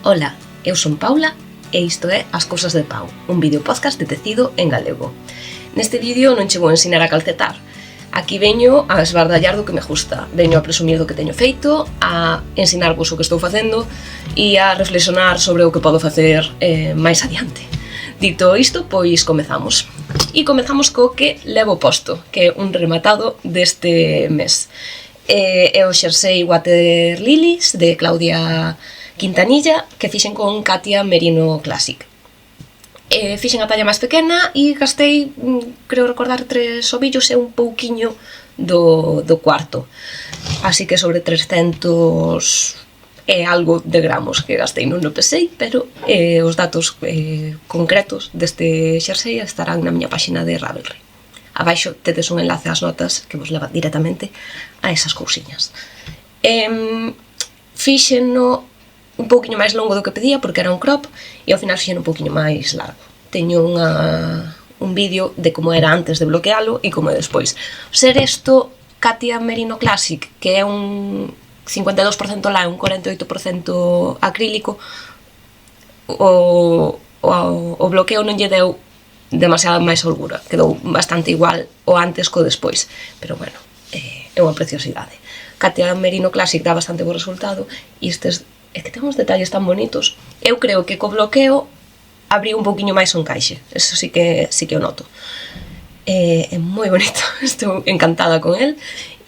Ola, eu son Paula e isto é As Cousas de Pau, un vídeo podcast de tecido en galego. Neste vídeo non che vou ensinar a calcetar. Aquí veño a esbardallar do que me gusta, veño a presumir do que teño feito, a ensinarvos o que estou facendo e a reflexionar sobre o que podo facer máis adiante. Dito isto, pois comezamos. E comezamos co que levo posto, que é un rematado deste mes. É o xersei Water Lilies de Claudia Quintanilla, que fixen con Katia Merino Classic. Fixen a talla máis pequena e gastei, creo recordar, 3 ovillos e un pouquiño do cuarto. Así que sobre 300 e algo de gramos que gastei, non o pesei, pero os datos concretos deste xersei estarán na miña páxina de Ravelry. Abaixo tedes un enlace ás notas que vos leva directamente a esas cousiñas. Fixeno un pouquiño máis longo do que pedía porque era un crop e ao final fixeno un pouquiño máis largo. Teño un vídeo de como era antes de bloquealo e como é despois. Ser isto Katia Merino Classic, que é un 52% lá e un 48% acrílico, o bloqueo non lle deu demasiada máis holgura, quedou bastante igual o antes co despois, pero bueno, é unha preciosidade. Katia Merino Classic dá bastante bo resultado e estes é que ten uns detalles tan bonitos. Eu creo que co bloqueo abrí un pouquiño máis o encaixe, eso sí que o noto. É moi bonito, estou encantada con el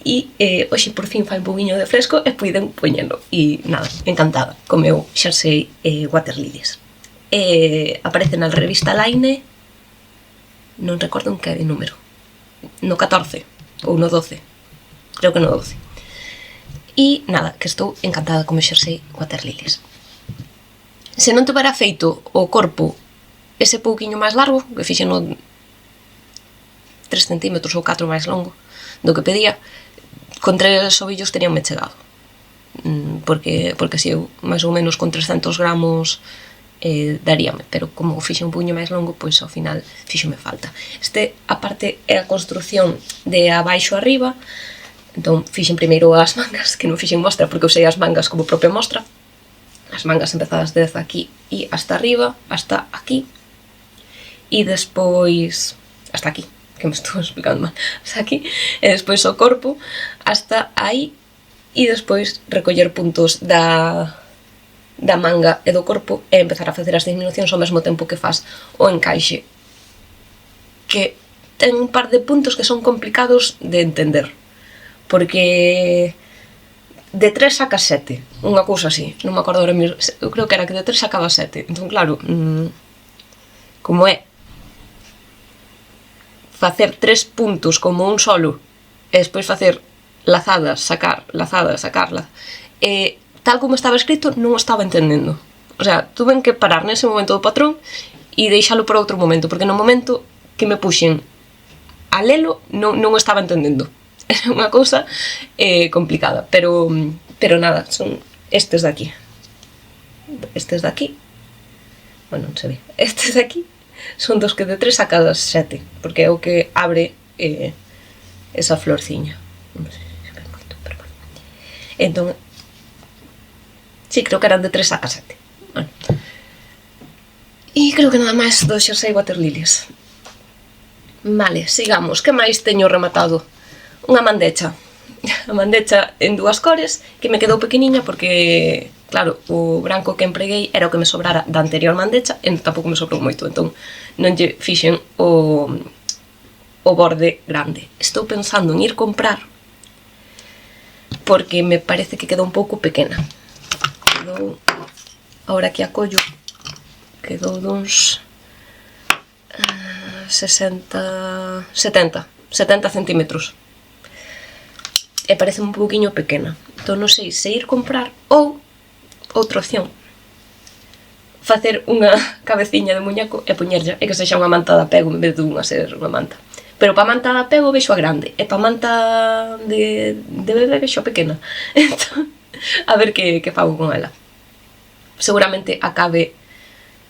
e hoxe por fin fai un pouquiño de fresco e puiden poñelo e nada, encantada co meu xersei Water Lilies. Aparece na revista Line, non recordo en que número, no 14 ou no 12, creo que no 12. E nada, que estou encantada con o xersei Water Lilies. Se non tivera feito o corpo ese pouquiño máis largo, que fixeno 3 centímetros ou 4 máis longo do que pedía, con 3 ovillos teríanme chegado. Porque si eu máis ou menos con 300 gramos daríame, pero como fixe un puño máis longo, pois ao final fíxome falta. Aparte, é a construcción de abaixo a arriba. Entón, fixen primeiro as mangas, que non fixen mostra porque usei as mangas como propia mostra. As mangas empezadas desde aquí e hasta arriba, hasta aquí. E despois, hasta aquí, que me estou explicando mal, hasta aquí. E despois o corpo, hasta aí. E despois recoller puntos da manga e do corpo e empezar a facer as disminucións ao mesmo tempo que faz o encaixe. Que ten un par de puntos que son complicados de entender. Porque de 3 sacas 7, unha cousa así, non me acordo ahora mesmo, eu creo que era que de 3 sacaba 7, entón claro, como é facer 3 puntos como un solo e despois facer lazadas, sacar, tal como estaba escrito non o estaba entendendo, o sea, tuve que parar nese momento do patrón e deixalo para outro momento, porque no momento que me puxen a lelo non o estaba entendendo. É unha cousa complicada, pero nada, son estes de aquí. Estes de aquí, bueno, non se ve, estes de aquí son dos que de 3 sacadas 7, porque é o que abre esa florciña. Non sei se ve moito, pero bueno. Entón, sí, creo que eran de 3 sacas 7. Bueno. E creo que nada máis do xersei Water Lilies. Vale, sigamos. Que máis teño rematado? Unha mandecha. A mandecha en 2 cores, que me quedou pequeniña porque, claro, o branco que empreguei era o que me sobrara da anterior mandecha e tampouco me sobrou moito, entón non lle fixen o borde grande. Estou pensando en ir comprar porque me parece que quedou un pouco pequena. Quedou, ahora que a collo, quedou duns 70 centímetros. E parece un pouquiño pequena. Entón non sei se ir comprar ou outra opción, facer unha cabeciña de muñeco e poñerlla e que sexa unha manta de apego en vez de unha ser unha manta. Pero para manta de apego vexo a grande e para manta de bebé vexo a pequena. Entón, a ver que fago con ela. Seguramente acabe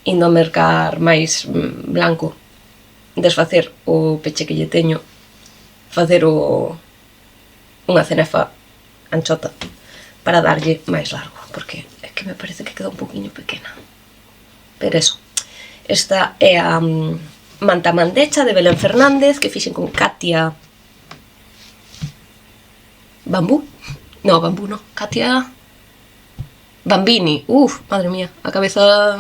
indo a mercar máis blanco, desfacer o peche que lle teño, facer unha cenefa anchota para darlle máis largo, porque é que me parece que queda un poquinho pequena. Pero eso, esta é a manta mandecha de Belén Fernández, que fixen con Katia Bambú. No, Bambú no, Katia Bambini. Madre mía, a cabeza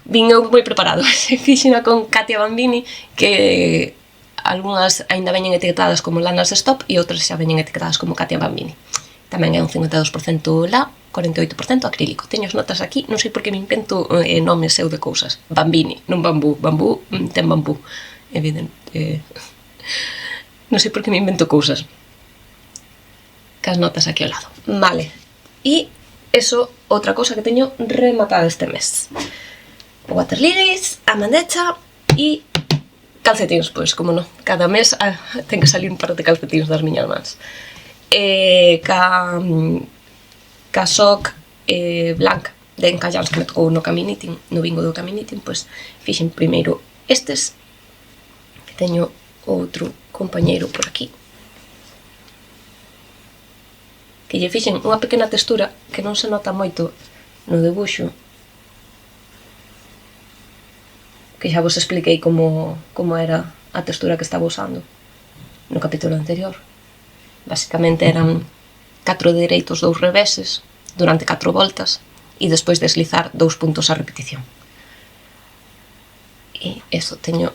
vin eu moi preparado. Fixena con Katia Bambini, que algunhas aínda veñen etiquetadas como Lanas Stop e outras xa veñen etiquetadas como Katia Bambini. Tamén é un 52% lá, 48% acrílico. Teño as notas aquí, non sei por que me invento nomes eu de cousas. Bambini, non bambú. Bambú ten bambú, evidente. Non sei por que me invento cousas. Cas notas aquí ao lado. Vale. E eso, outra cousa que teño rematada este mes. Water lilies, a mandecha e calcetins, pois, como non. Cada mes ten que salir un par de calcetins das miñas mans. Ca soc blanca de encallals que me tocou no Caminitin, no bingo do Caminitin, pois fixen primeiro estes, que teño outro compañeiro por aquí, que lle fixen unha pequena textura que non se nota moito no debuxo, que xa vos expliquei como era a textura que estaba usando no capítulo anterior. Basicamente eran 4 dereitos, 2 reveses, durante 4 voltas, e despois deslizar 2 puntos a repetición. E eso, teño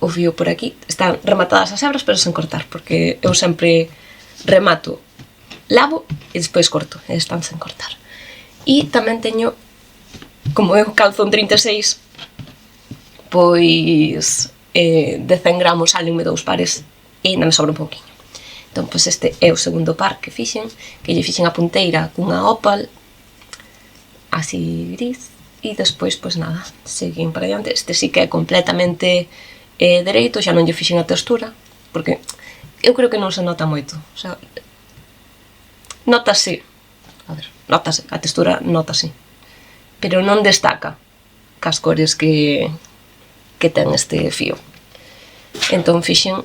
o fío por aquí. Están rematadas as hebras, pero sen cortar, porque eu sempre remato, lavo e despois corto, e están sen cortar. E tamén teño, como eu calzo un 36, pois de 100 gramos salenme 2 pares e ainda me sobra un pouquinho. Entón, pois este é o segundo par que fixen, que lle fixen a punteira cunha opal, así gris, e despois, pois nada, seguín para diante. Este sí que é completamente dereito, xa non lle fixen a textura, porque eu creo que non se nota moito. O sea, notase, a textura notase, pero non destaca cas cores que ten este fío. Entón fixen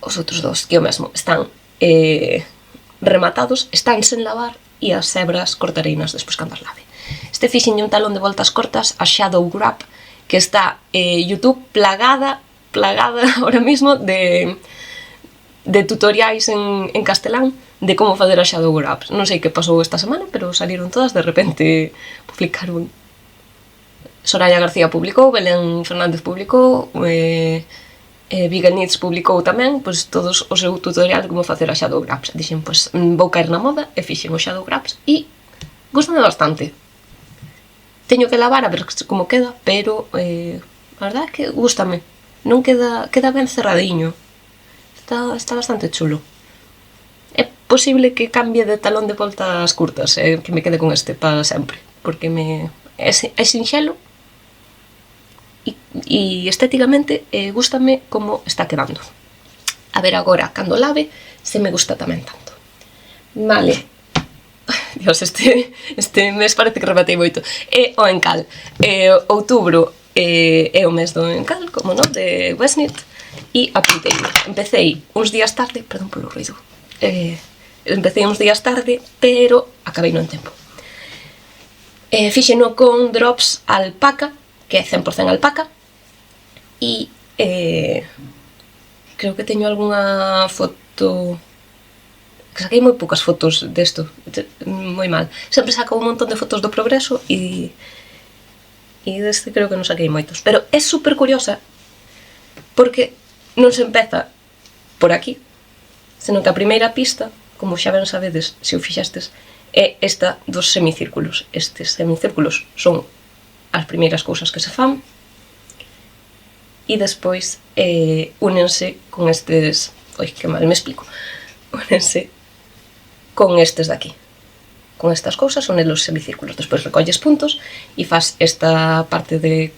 os outros dos, que o mesmo, están rematados, están sen lavar e as hebras cortareinas despois cando as lave. Este fixenlle un talón de voltas cortas a Shadow Grab, que está YouTube plagada ahora mismo de tutoriais en castelán de como facer a Shadow Grab. Non sei que pasou esta semana, pero salieron todas, de repente publicaron. Soraya García publicou, Belén Fernández publicou, Vegan Needs publicou tamén, pois todos o seu tutorial de como facer a Shadow Grabs. Dixen, pois, vou caer na moda e fixen os Shadow Grabs e gustame bastante. Teño que lavar a ver como queda, pero a verdade é que gustame. Non queda ben cerradiño. Está bastante chulo. É posible que cambie de talón de voltas curtas, que me quede con este para sempre, porque é sinxelo e estéticamente gústame como está quedando. A ver agora, cando lave, se me gusta tamén tanto. Vale. Dios, este mes parece que rematei moito. É o encal. Outubro é o mes do encal, como non, de Westnit, e apuntei. Empecei uns días tarde, perdón polo ruido. Empecei uns días tarde, pero acabei no en tempo. Fixeno con drops alpaca, que é 100% alpaca, e creo que teño algunha foto, que saquei moi poucas fotos desto, moi mal. Sempre saco un montón de fotos do progreso e deste creo que non saquei moitos, pero é super curiosa porque non se empeza por aquí, senón que a primeira pista, como xa ben sabedes se o fixastes, é esta dos semicírculos. Estes semicírculos son as primeiras cousas que se fan e despois únense con estes, que mal me explico, únense con estes de aquí, con estas cousas son os semicírculos. Despois recolles puntos e faz esta parte de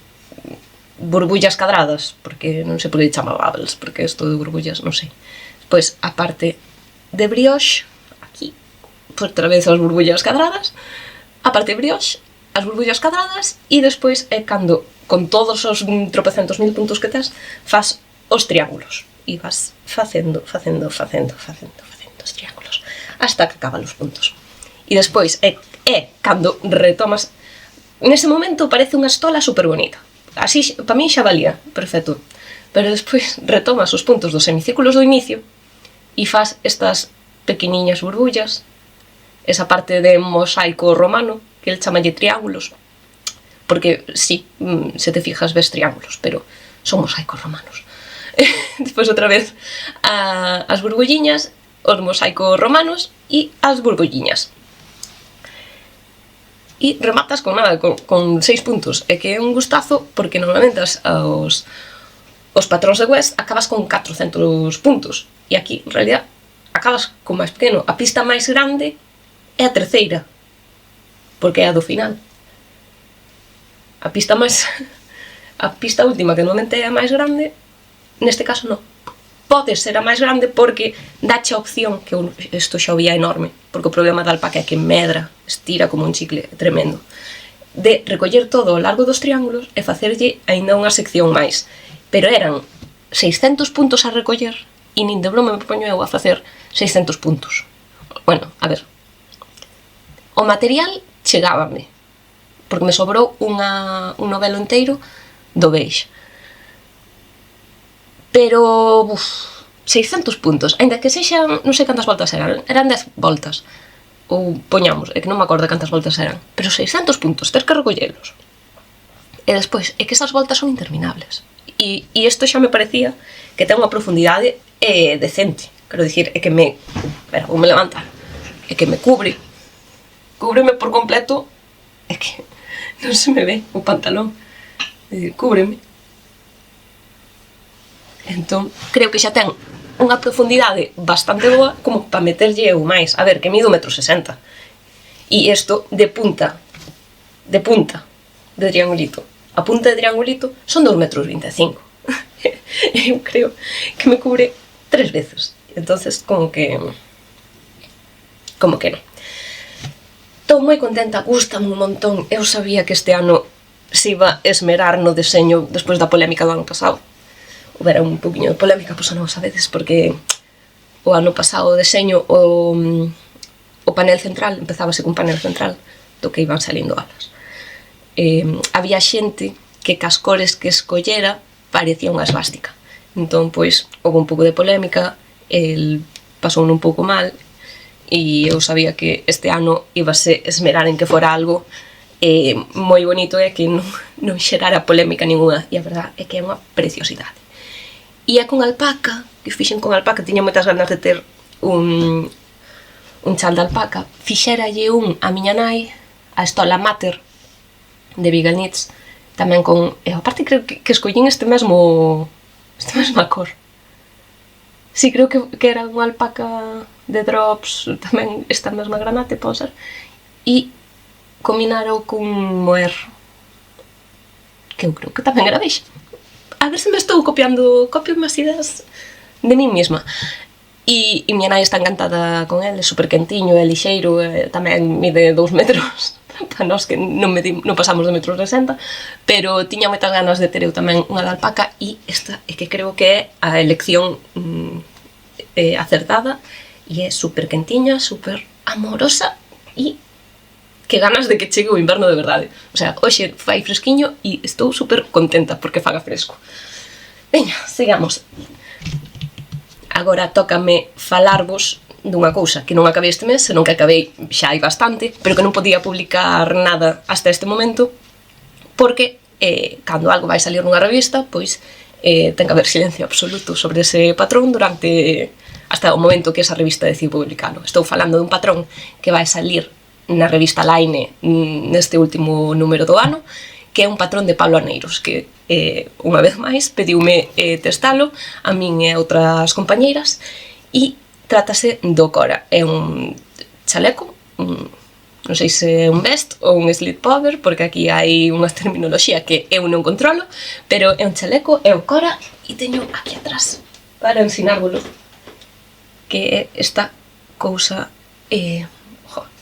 burbullas cadradas, porque non sei por que chama bubbles, porque isto de burbullas non sei. Despois a parte de brioche, aquí, por outra vez as burbullas cadradas, a parte de brioche, as burbullas cadradas, e despois é cando, con todos os tropecentos mil puntos que tes, faz os triángulos. E vas facendo os triángulos, hasta que acaban os puntos. E despois é cando retomas. Nese momento parece unha estola super bonita. Así, para min xa valía, perfecto. Pero despois retomas os puntos dos semicírculos do inicio e faz estas pequeniñas burbullas, esa parte de mosaico romano, que el chamalle triángulos, porque, sí, se te fijas ves triángulos, pero son mosaicos romanos. Despois outra vez as burbulliñas, os mosaicos romanos e as burbulliñas. E rematas con nada, con 6 puntos. É que é un gustazo, porque normalmente os patróns de West acabas con 400 puntos. E aquí, en realidad, acabas con máis pequeno. A pista máis grande é a terceira, porque é a do final. A pista última, que normalmente é a máis grande, neste caso non. Pode ser a máis grande porque dache a opción, que isto xa o vía enorme, porque o problema da alpaca é que medra, estira como un chicle tremendo, de recoller todo ao largo dos triángulos e facerlle aínda unha sección máis. Pero eran 600 puntos a recoller e nin de broma me poño eu a facer 600 puntos. Bueno, a ver, o material chegábame, porque me sobrou un novelo inteiro do beige. Pero, 600 puntos, ainda que sexan, non sei cantas voltas eran 10 voltas, ou poñamos, é que non me acordo cantas voltas eran, pero 600 puntos, tens que recollelos. E despois, é que esas voltas son interminables. E isto xa me parecía que ten unha profundidade decente, quero dicir, é que me... Espera, vou me levantar. É que me cúbreme por completo, é que non se me ve o pantalón, cúbreme. Entón, creo que xa ten unha profundidade bastante boa como para meterlle eu máis. A ver, que mido 1,60 m. E isto de punta de triangulito a punta de triangulito son 2,25 m. Eu creo que me cubre 3 veces. Entonces, como que non. Estou moi contenta, gústame un montón. Eu sabía que este ano se iba a esmerar no deseño despois da polémica do ano pasado. Houbera un poquinho de polémica, pois non sabedes, porque o ano pasado o deseño, o panel central, empezábase cun panel central do que iban salindo alas. Había xente que cas cores que escollera parecía unha esvástica. Entón, pois, houve un pouco de polémica, el pasou un pouco mal, e eu sabía que este ano íbase esmerar en que fora algo moi bonito e que non xerara polémica ninguna. E a verdad é que é unha preciosidade. E é con alpaca, que fixen con alpaca, tiña moitas ganas de ter un chal de alpaca. Fixéralle a miña nai, a estola Mater de Beagle-Knits, tamén con... aparte creo que escollín esta mesma cor. Sí, creo que era unha alpaca de drops, tamén esta mesma granate, pode ser. E combinaro cun moer, que eu creo que tamén era beixe. A ver se me estou copio unhas ideas de mí mesma. E miña nai está encantada con ele, super quentiño, é lixeiro, tamén mide 2 metros, para nós que non pasamos de 1,60 m, pero tiña moitas ganas de ter eu tamén unha de alpaca, e esta é que creo que é a elección acertada, e é super quentiña, super amorosa, e que ganas de que chegue o inverno de verdade. O sea, hoxe fai fresquiño e estou super contenta porque faga fresco. Veña, sigamos. Agora tócame falarvos dunha cousa que non acabei este mes, senón que acabei xa hai bastante, pero que non podía publicar nada hasta este momento, porque cando algo vai salir nunha revista, pois ten que haber silencio absoluto sobre ese patrón durante hasta o momento que esa revista decide publicalo. Estou falando dun patrón que vai salir na revista Line neste último número do ano, que é un patrón de Pablo Aneiros, que unha vez máis pediume testalo a min e a outras compañeiras, e trátase do Cora. É un chaleco, non sei se é un vest ou un slip-over, porque aquí hai unha terminoloxía que eu non controlo, pero é un chaleco, é o Cora, e teño aquí atrás para ensinárvolo, que é esta cousa. É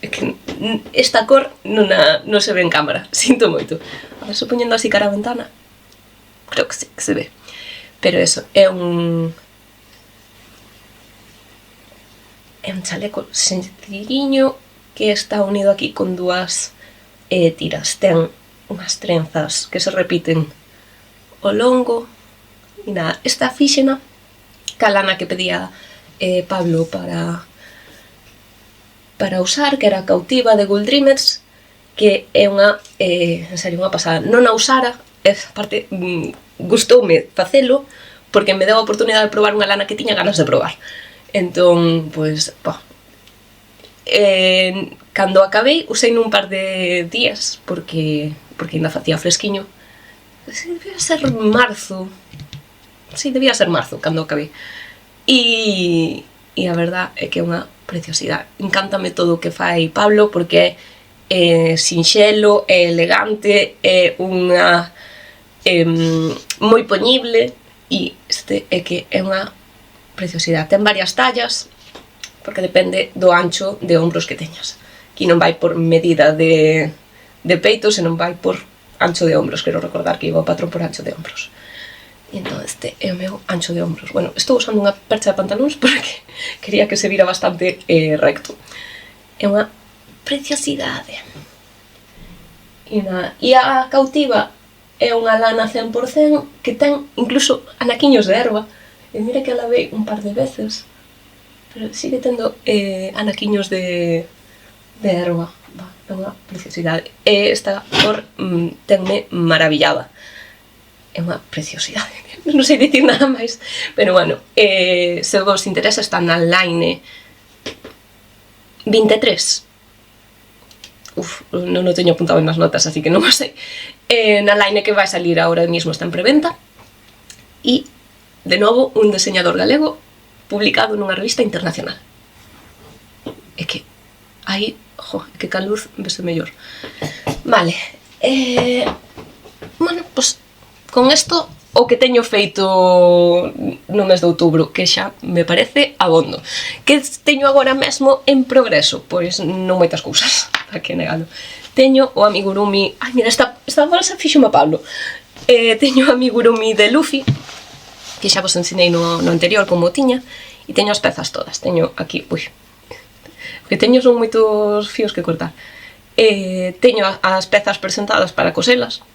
que esta cor non se ve en cámara, sinto moito. A ver, supoñendo así cara a ventana, creo que sí, que se ve. Pero eso, é un chaleco sencilliño, que está unido aquí con dúas tiras. Ten unhas trenzas que se repiten ao longo. E nada, esta fíxena ca lana que pedía Pablo para usar, que era Cautiva de Gold Dreamers, que é unha, en serio, unha pasada. Non a usara, esa parte gustoume facelo, porque me deu a oportunidade de probar unha lana que tiña ganas de probar. Entón, pois, cando acabei, usei nun par de días, porque ainda facía fresquiño. Debía ser marzo. Sí, debía ser marzo, cando acabei. E a verdad é que é unha preciosidade. Encántame todo o que fai Pablo, porque é sinxelo, é elegante, é unha moi poñible, e este é que é unha preciosidade. Ten varias tallas, porque depende do ancho de ombros que teñas. Aquí non vai por medida de peito, senón vai por ancho de ombros. Quero recordar que iba o patrón por ancho de ombros. E entón este é o meu ancho de ombros. Bueno, estou usando unha percha de pantalóns porque quería que se vira bastante recto. É unha preciosidade. E a Cautiva é unha lana 100% que ten incluso anaquiños de erva. E mira que a lavei un par de veces, pero sigue tendo anaquiños de erva. É unha preciosidade. E esta cor tenme maravillada. É unha preciosidade. Non sei dicir nada máis, pero bueno, se vos interesa, está na line 23. Non o teño apuntado nas notas, así que non o sei. Na line que vai salir ahora mesmo está en preventa. E, de novo, un deseñador galego publicado nunha revista internacional. É que aí, que ca luz vese mellor. Vale, bueno, pois con isto o que teño feito no mes de outubro, que xa me parece abondo. Que teño agora mesmo en progreso? Pois non moitas cousas, para que negalo. Teño o amigurumi... Ai, mira, esta bolsa fixo-me a Pablo. Teño o amigurumi de Luffy, que xa vos ensinei no anterior como o tiña, e teño as pezas todas. Teño aquí... Ui, o que teño son moitos fíos que cortar. Teño as pezas presentadas para coselas,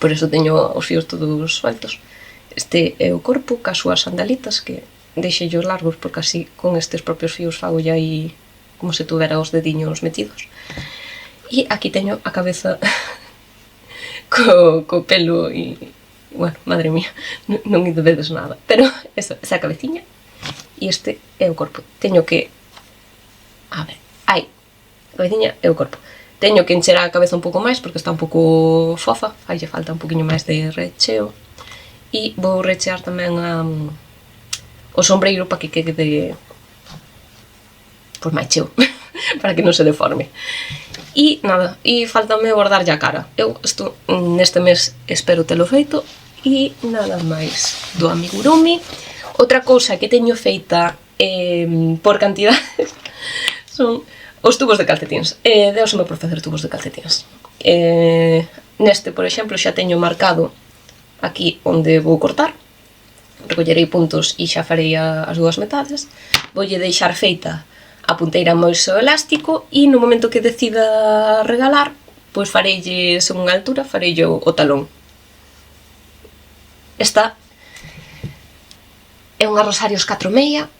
por eso teño os fíos todos sueltos. Este é o corpo, cas súas sandalitas, que deixei os largos, porque así con estes propios fíos fago ya aí como se tuvera os dediños metidos. E aquí teño a cabeza co pelo e... Bueno, madre mía, non vedes nada. Pero esa cabeciña e este é o corpo. Teño que... A ver, aí, a cabeciña é o corpo. Teño que encher a cabeza un pouco máis porque está un pouco fofa, aí lle falta un poquinho máis de recheo. E vou rechear tamén o sombreiro para que quede pois máis cheo, para que non se deforme. E nada, e faltame bordarlle a cara. Eu isto neste mes espero telo feito. E nada máis do amigurumi. Outra cousa que teño feita por cantidades son os tubos de calcetíns. Deuseme por facer tubos de calcetíns. Neste, por exemplo, xa teño marcado aquí onde vou cortar. Recollerei puntos e xa farei as dúas metades. Voulle deixar feita a punteira moi elástico e no momento que decida regalar, pois fareille según a altura, fareille o talón. Esta é unha Rosarios 4,5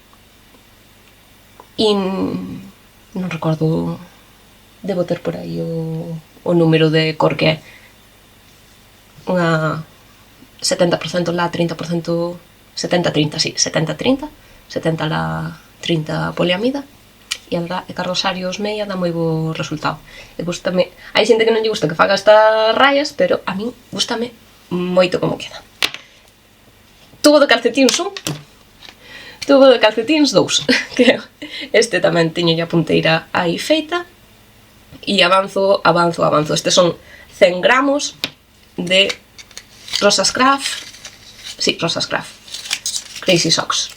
e non recordo, debo ter por aí o número de cor que é. Unha 70% lá, 30%, 70-30, sí, 70-30, 70 lá, 30 poliamida, e a verdad é que a Rosarios meia dá moi bo resultado. E gustame, hai xente que non lle gusta que faga estas rayas, pero a min gustame moito como queda. Tubo de calcetíns 1, tubo de calcetíns 2, creo. Este tamén teño a punteira aí feita, e avanzo. Estes son 100 gramos de Rosas Craft, sí, Rosas Craft, Crazy Socks.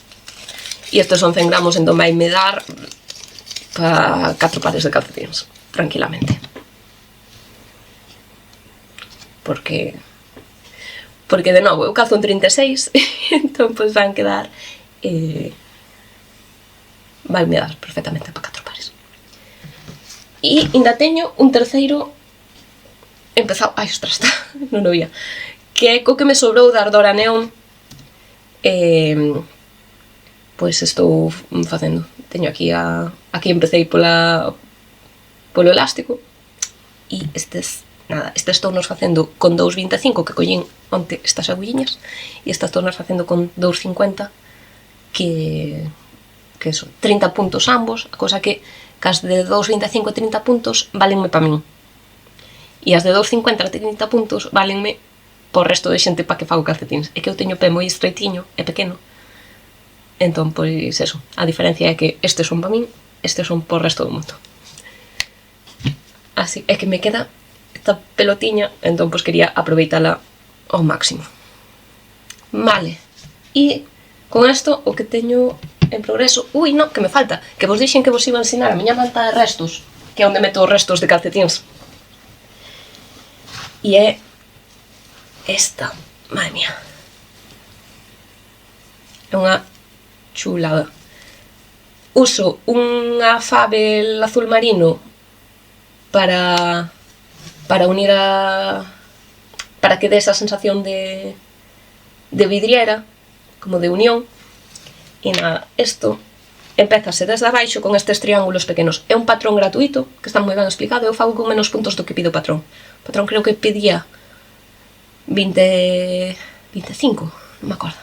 E estes son 100 gramos, entón vai me dar para 4 pares de calcetíns, tranquilamente. Porque de novo, eu calzo en 36, entón pois van quedar... vai me dar perfectamente para 4 pares. E ainda teño un terceiro empezado, ai, ostras, está, non o vía, que é co que me sobrou da Ardora Neon. Pois estou facendo, teño aquí aquí empecé polo elástico, e estes estou nos facendo con 2,25 que collín onte estas agulliñas, e estas estou nos facendo con 2,50 que son 30 puntos ambos, a cousa que as de 2,25 e 30 puntos valenme pa min, e as de 2,50 e 30 puntos valenme por resto de xente pa que fago calcetins. É que eu teño o pé moi estreitiño e pequeno, entón, pois, eso, a diferencia é que estes son pa min, estes son por resto do mundo. Así, é que me queda esta pelotiña, entón, pois, quería aproveitala ao máximo. Vale, e con isto o que teño en progreso... Ui, non, que me falta, que vos dixen que vos iba a ensinar a miña manta de restos, que é onde meto os restos de calcetins. E é esta, madre mía. É unha chulada. Uso unha Fabel azul marino para unir para que dé esa sensación de vidriera, como de unión. E nada, isto empezase desde abaixo con estes triángulos pequenos. É un patrón gratuito, que está moi ben explicado. Eu fago con menos puntos do que pide o patrón. O patrón creo que pedía 25, non me acordo,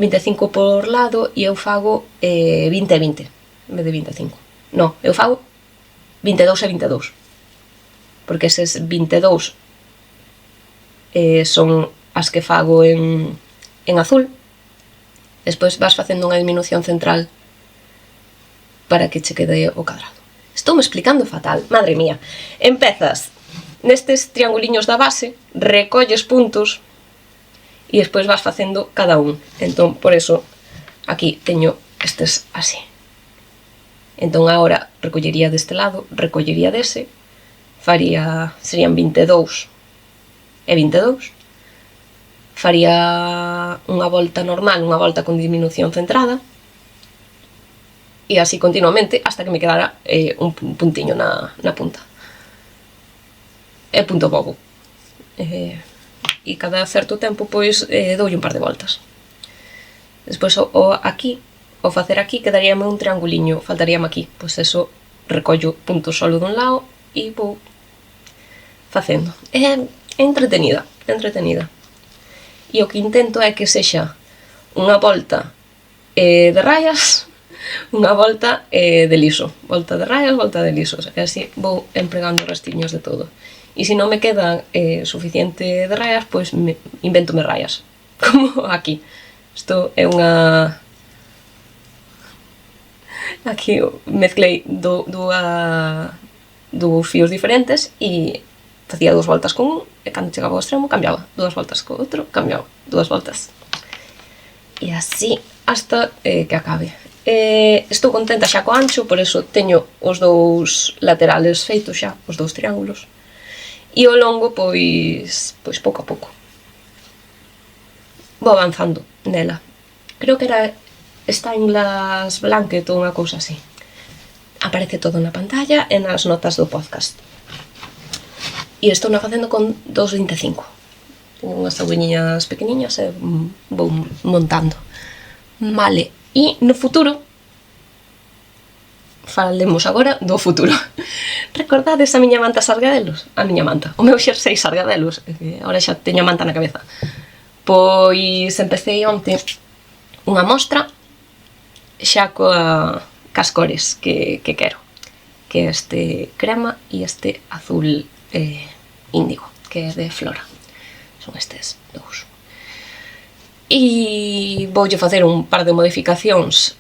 25 por lado, e eu fago 20 e 20 en vez de 25. Non, eu fago 22 e 22, porque eses 22 son as que fago en azul. Despois vas facendo unha diminución central para que che quede o cadrado. Estou me explicando fatal, madre mía. Empezas nestes trianguliños da base, recolles puntos e despois vas facendo cada un. Entón, por eso, aquí teño estes así. Entón, agora recollería deste lado, recollería dese, serían 22 e 22, faría unha volta normal, unha volta con diminución centrada, e así continuamente, hasta que me quedara un puntiño na punta. É punto bobo. E cada certo tempo, pois, doulle un par de voltas. Despois, aquí, ao facer aquí, quedaríame un trianguliño, faltaríame aquí. Pois eso, recollo puntos solo dun lado e vou facendo. É entretenida, entretenida. E o que intento é que sexa unha volta de rayas, unha volta de liso. Volta de rayas, volta de liso. E así vou empregando restiños de todo. E se non me quedan suficiente de rayas, pois invéntome rayas. Como aquí. Isto é unha... Aquí mezclei dous fíos diferentes e facía 2 voltas con un, e cando chegaba ao extremo cambiaba, 2 voltas co outro, cambiaba, 2 voltas. E así hasta que acabe. Estou contenta xa co ancho, por eso teño os dous laterales feitos xa, os dous triángulos. E o longo, pois pouco a pouco. Vou avanzando nela. Creo que está en Glass Blanket ou unha cousa así. Aparece todo na pantalla e nas notas do podcast. E estou na facendo con 2,25. Tengo unhas agüiñas pequeniñas e vou montando. Vale, e no futuro, falemos agora do futuro. Recordades a miña manta sargadelos? A miña manta, o meu xersei sargadelos, agora xa teño a manta na cabeza. Pois empecé onte unha mostra xa cas cores que quero, que é este crema e este azul índigo, que é de Flora. Son estes dous. E voulle facer un par de modificacións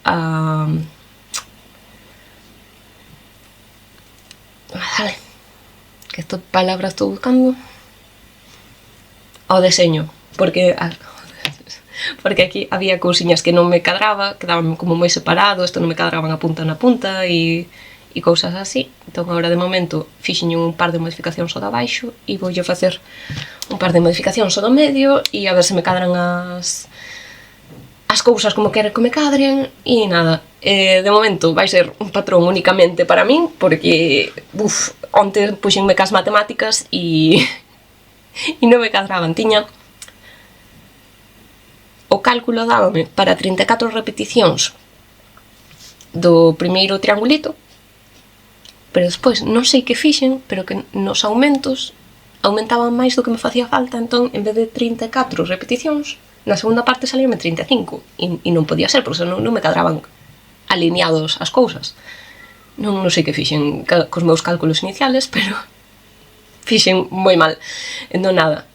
Vale, que esta palabra estou buscando ao deseño, porque aquí había cousiñas que non me cadraba, quedaban como moi separado, isto non me cadraban a punta na punta e cousas así. Entón, agora de momento fixen un par de modificacións ao da baixo e voulle facer un par de modificacións ao do medio e a ver se me cadran as as cousas como quero que me cadren e nada, de momento vai ser un patrón únicamente para min porque, onte puxenme cas matemáticas e non me cadraban. Tiña o cálculo dábame para 34 repeticións do primeiro triangulito, pero despois non sei que fixen, pero que nos aumentos aumentaban máis do que me facía falta, entón en vez de 34 repeticións na segunda parte salíame 35 e non podía ser, porque non me cadraban alineados as cousas. Non sei que fixen cos meus cálculos iniciales, pero fixen moi mal. Entón nada,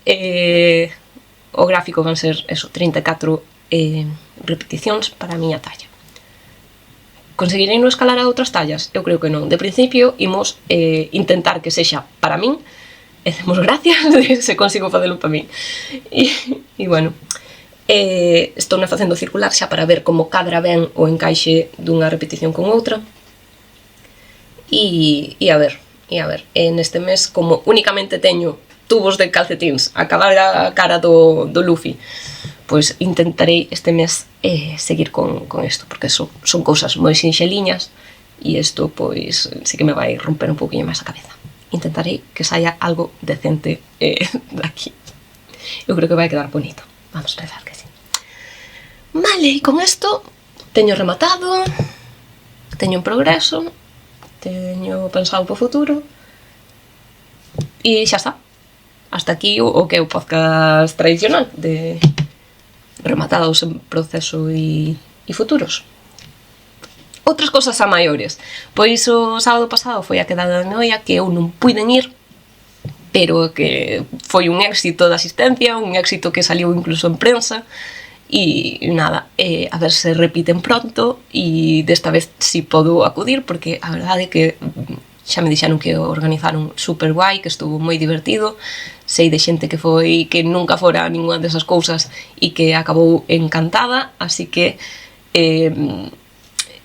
o gráfico van ser eso, 34 repeticións para a miña talla. Conseguirei non escalar a outras tallas? Eu creo que non. De principio, imos intentar que sexa para min, e demos gracias de se consigo facelo para min. E bueno, estou facendo circular xa para ver como cadra ben o encaixe dunha repetición con outra. E a ver, neste mes, como únicamente teño tubos de calcetins a acabar a cara do Luffy, pois intentarei este mes seguir con isto, porque son cousas moi sinxeliñas e isto pois sí que me vai romper un pouquinho máis a cabeza. Intentarei que saia algo decente daqui. Eu creo que vai quedar bonito. Vamos a pensar que sí. Vale, e con isto teño rematado, teño un progreso, teño pensado para o futuro e xa está. Hasta aquí o que é o podcast tradicional de rematados en proceso e futuros. Outras cosas a maiores. Pois o sábado pasado foi a quedada de Noia, que eu non puiden ir, pero que foi un éxito de asistencia, un éxito que saliu incluso en prensa, e nada, a ver se repiten pronto, e desta vez si podo acudir, porque a verdade é que xa me dixeron que o organizaron super guai, que estuvo moi divertido, sei de xente que foi que nunca fora a ninguna desas cousas e que acabou encantada, así que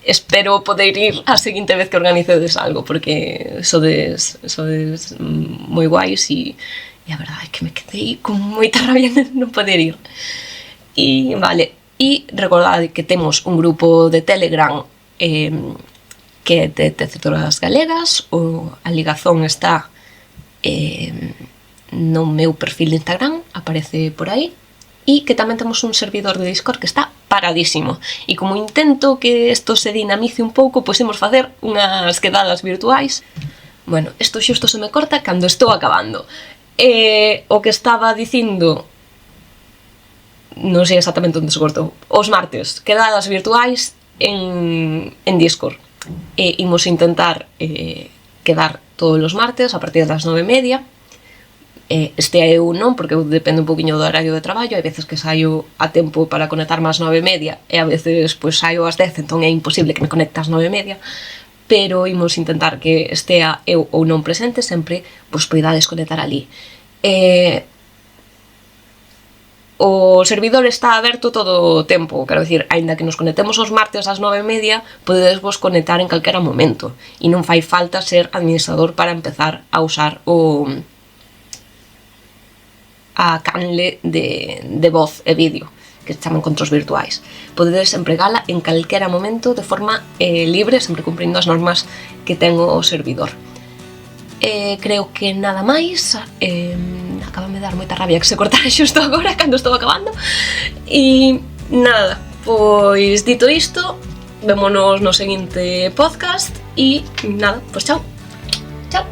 espero poder ir a seguinte vez que organicedes algo, porque sodes moi guais e a verdade é que me quedei con moita rabia non poder ir. E vale, e recordade que temos un grupo de Telegram que é de tecedoras galegas, a ligazón está no meu perfil de Instagram, aparece por aí, e que tamén temos un servidor de Discord que está paradísimo. E como intento que isto se dinamice un pouco, pois imos facer unhas quedadas virtuais. Bueno, isto xusto se me corta cando estou acabando. O que estaba dicindo, non sei exactamente onde se cortou, os martes, quedadas virtuais en Discord. Imos intentar quedar todos os martes a partir das 9:30. Este eu non, porque depende un poquinho do horario de traballo. Hai veces que saio a tempo para conectarme ás 9:30 e a veces pois saio ás 10, entón é imposible que me conecte ás 9:30, pero imos intentar que estea eu ou non presente, sempre pois poidades conectar ali. O servidor está aberto todo o tempo, quero dicir, aínda que nos conectemos os martes ás 9:30, podedes vos conectar en calquera momento e non fai falta ser administrador para empezar a usar a canle de voz e vídeo, que se chaman encontros virtuais. Podedes empregala en calquera momento de forma libre, sempre cumprindo as normas que ten o servidor. Creo que nada máis. Acabame de dar moita rabia que se cortara xusto agora cando estou acabando. E nada, pois dito isto, vémonos no seguinte podcast e nada, pois chao. Chao.